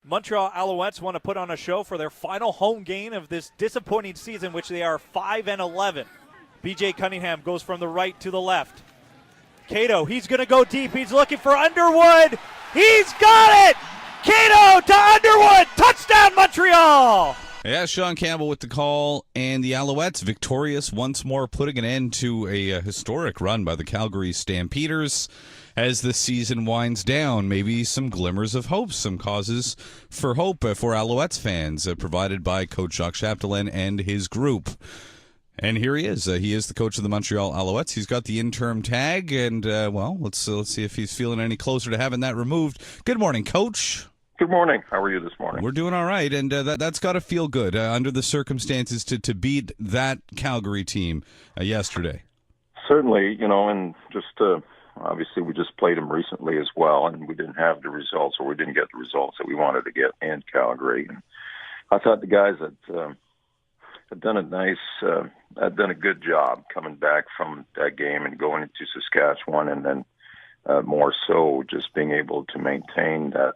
Montreal Alouettes want to put on a show for their final home game of this disappointing season, which they are 5-11. B.J. Cunningham goes from the right to the left. Cato, he's going to go deep. He's looking for Underwood. He's got it! Cato to Underwood. Touchdown, Montreal! Yeah, Sean Campbell with the call, and the Alouettes victorious once more, putting an end to a historic run by the Calgary Stampeders. As the season winds down, maybe some glimmers of hope, some causes for hope for Alouettes fans, provided by Coach Jacques Chapdelaine and his group. And here he is. He is the coach of the Montreal Alouettes. He's got the interim tag, and, let's see if he's feeling any closer to having that removed. Good morning, Coach. Good morning. How are you this morning? We're doing all right, and that's got to feel good under the circumstances to beat that Calgary team yesterday. Certainly, and just obviously we just played them recently as well, and we didn't have the results, or we didn't get the results that we wanted to get in Calgary. And I thought the guys had done a good job coming back from that game and going into Saskatchewan, and then more so just being able to maintain that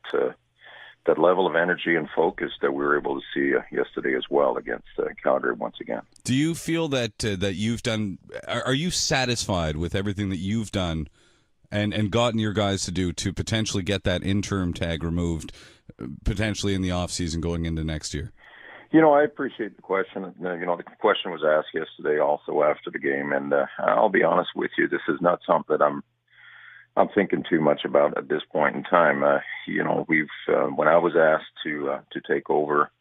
level of energy and focus that we were able to see yesterday as well against Calgary once again. Do you feel that you've done? Are you satisfied with everything that you've done and gotten your guys to do to potentially get that interim tag removed, potentially in the off season going into next year? I appreciate the question. The question was asked yesterday also after the game, and I'll be honest with you, this is not something that I'm thinking too much about at this point in time. We've when I was asked to take over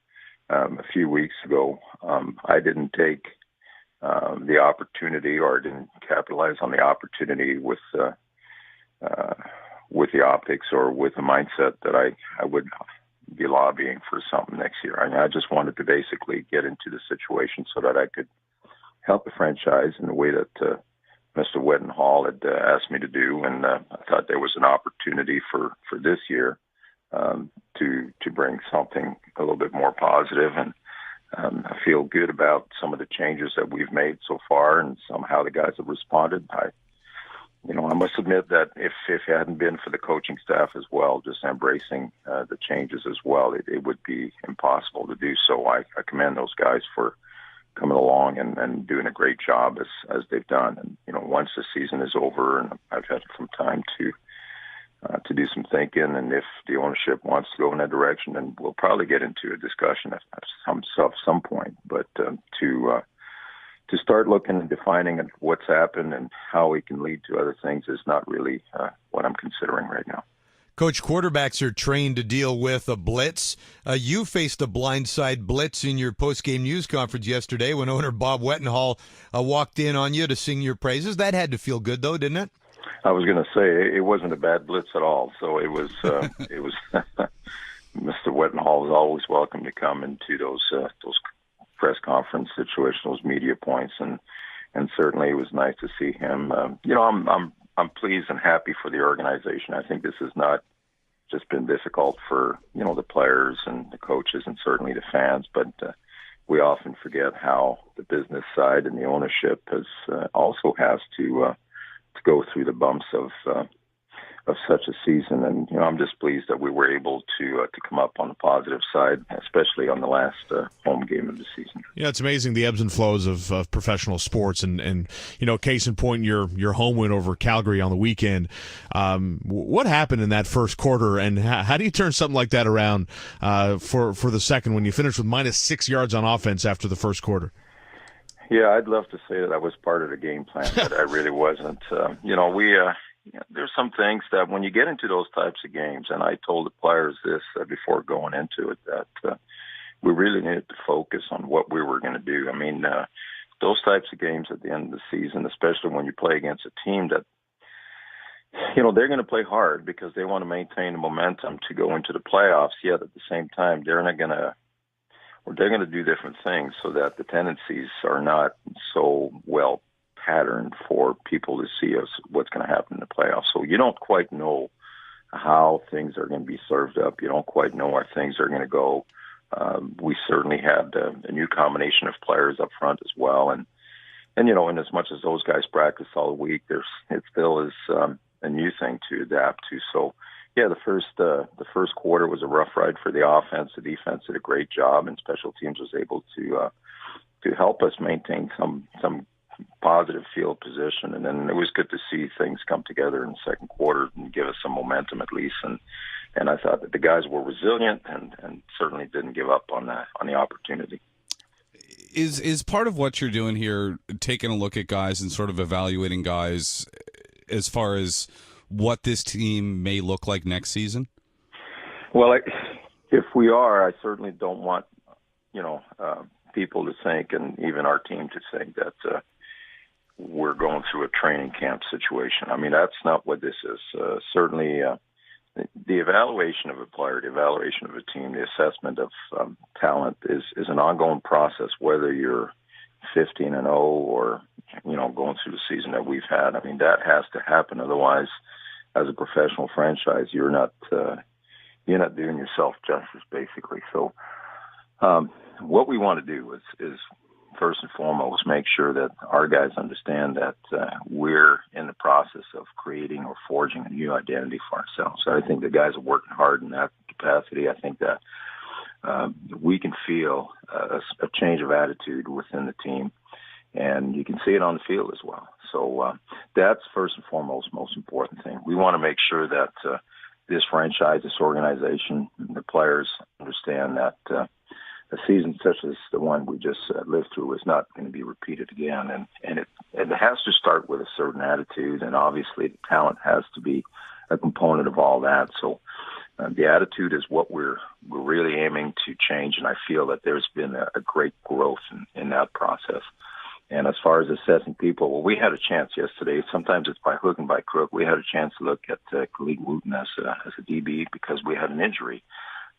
a few weeks ago, I didn't take the opportunity, or didn't capitalize on the opportunity with the optics or with the mindset that I would be lobbying for something next year. I just wanted to basically get into the situation so that I could help the franchise in the way that Mr. Wettenhall had asked me to do, and I thought there was an opportunity for this year to bring something a little bit more positive. And I feel good about some of the changes that we've made so far, and somehow the guys have responded. I must admit that if it hadn't been for the coaching staff as well, just embracing the changes as well, it would be impossible to do so. I commend those guys for coming along and doing a great job as they've done. And once the season is over, and I've had some time to do some thinking, and if the ownership wants to go in that direction, then we'll probably get into a discussion at some point. But to start looking and defining what's happened and how it can lead to other things is not really what I'm considering right now. Coach, quarterbacks are trained to deal with a blitz. You faced a blindside blitz in your post-game news conference yesterday when owner Bob Wettenhall walked in on you to sing your praises. That had to feel good, though, didn't it? I was going to say it wasn't a bad blitz at all. So it was Mr. Wettenhall was always welcome to come into those press conference situations, those media points, and certainly it was nice to see him. I'm pleased and happy for the organization. I think this has not just been difficult for the players and the coaches and certainly the fans, but we often forget how the business side and the ownership also has to go through the bumps of such a season. And I'm just pleased that we were able to come up on the positive side, especially on the last home game of the season. Yeah, it's amazing the ebbs and flows of professional sports, and case in point, your home win over Calgary on the weekend. What happened in that first quarter, and how do you turn something like that around for the second when you finish with minus 6 yards on offense after the first quarter? Yeah, I'd love to say that I was part of the game plan, but I really wasn't. There's some things that when you get into those types of games, and I told the players this before going into it, that we really needed to focus on what we were going to do. I mean, those types of games at the end of the season, especially when you play against a team that, they're going to play hard because they want to maintain the momentum to go into the playoffs, yet at the same time, they're going to do different things so that the tendencies are not so well patterned for people to see what's going to happen in the playoffs. So you don't quite know how things are going to be served up. You don't quite know where things are going to go. We certainly had a new combination of players up front as well. And in as much as those guys practice all week, it still is a new thing to adapt to. So, Yeah, the first quarter was a rough ride for the offense. The defense did a great job, and special teams was able to help us maintain some positive field position. And then it was good to see things come together in the second quarter and give us some momentum at least. And I thought that the guys were resilient and certainly didn't give up on the opportunity. Is part of what you're doing here taking a look at guys and sort of evaluating guys as far as what this team may look like next season? Well, if we are, I certainly don't want people to think, and even our team to think, that we're going through a training camp situation. I mean, that's not what this is. Certainly, the evaluation of a player, the evaluation of a team, the assessment of talent is an ongoing process, whether you're 15-0 or going through the season that we've had. I mean, that has to happen. Otherwise, as a professional franchise, you're not doing yourself justice, basically. So, what we want to do is first and foremost make sure that our guys understand that we're in the process of creating or forging a new identity for ourselves. So I think the guys are working hard in that capacity. I think that we can feel a change of attitude within the team, and you can see it on the field as well. So that's first and foremost most important thing. We want to make sure that this franchise, this organization, the players understand that a season such as the one we just lived through is not going to be repeated again. And it has to start with a certain attitude, and obviously the talent has to be a component of all that. So the attitude is what we're really aiming to change, and I feel that there's been a great growth in that process. And as far as assessing people, well, we had a chance yesterday. Sometimes it's by hook and by crook. We had a chance to look at Khalid Wooten as a DB because we had an injury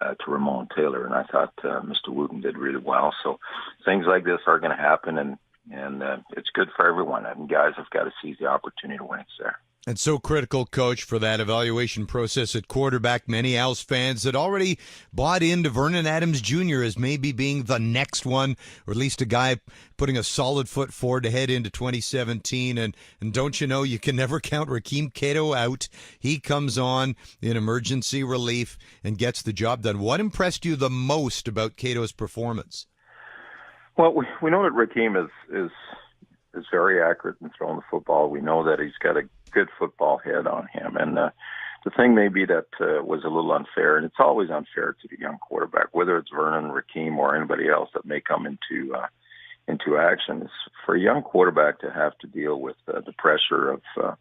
to Ramon Taylor, and I thought Mr. Wooten did really well. So things like this are going to happen, and it's good for everyone. I mean, guys have got to seize the opportunity when it's there. And so critical, Coach, for that evaluation process at quarterback. Many Owls fans had already bought into Vernon Adams Jr. as maybe being the next one, or at least a guy putting a solid foot forward to head into 2017. And don't you know, you can never count Rakeem Cato out. He comes on in emergency relief and gets the job done. What impressed you the most about Cato's performance? Well, we know that Rakeem is very accurate in throwing the football. We know that he's got a good football head on him. And the thing maybe that was a little unfair, and it's always unfair to the young quarterback, whether it's Vernon, Rakeem, or anybody else that may come into action, is for a young quarterback to have to deal with the pressure of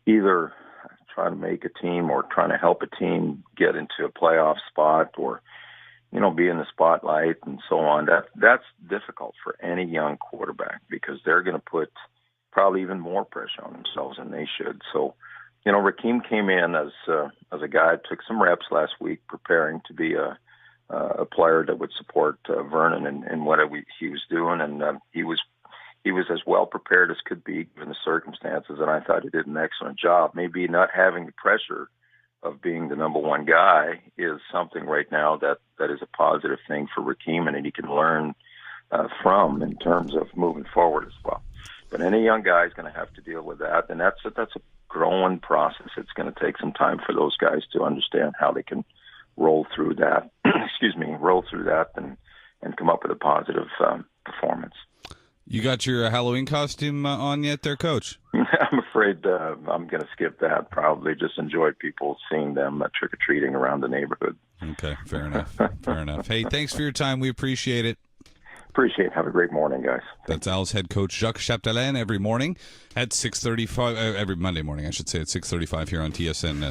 either trying to make a team or trying to help a team get into a playoff spot or be in the spotlight and so on. That's difficult for any young quarterback because they're going to put probably even more pressure on themselves than they should. So, Rakeem came in as a guy, took some reps last week preparing to be a player that would support Vernon in what he was doing, and he was as well prepared as could be given the circumstances, and I thought he did an excellent job. Maybe not having the pressure of being the number one guy is something right now that is a positive thing for Rakeem, and he can learn from in terms of moving forward as well. But any young guy is going to have to deal with that, and that's a growing process. It's going to take some time for those guys to understand how they can roll through that. and come up with a positive performance. You got your Halloween costume on yet, there, Coach? I'm afraid I'm going to skip that. Probably just enjoy people seeing them trick or treating around the neighborhood. Okay, fair enough. Fair enough. Hey, thanks for your time. We appreciate it. Appreciate it. Have a great morning, guys. That's Owls head coach Jacques Chapdelaine every morning at 6:35. Every Monday morning, I should say, at 6:35 here on TSN.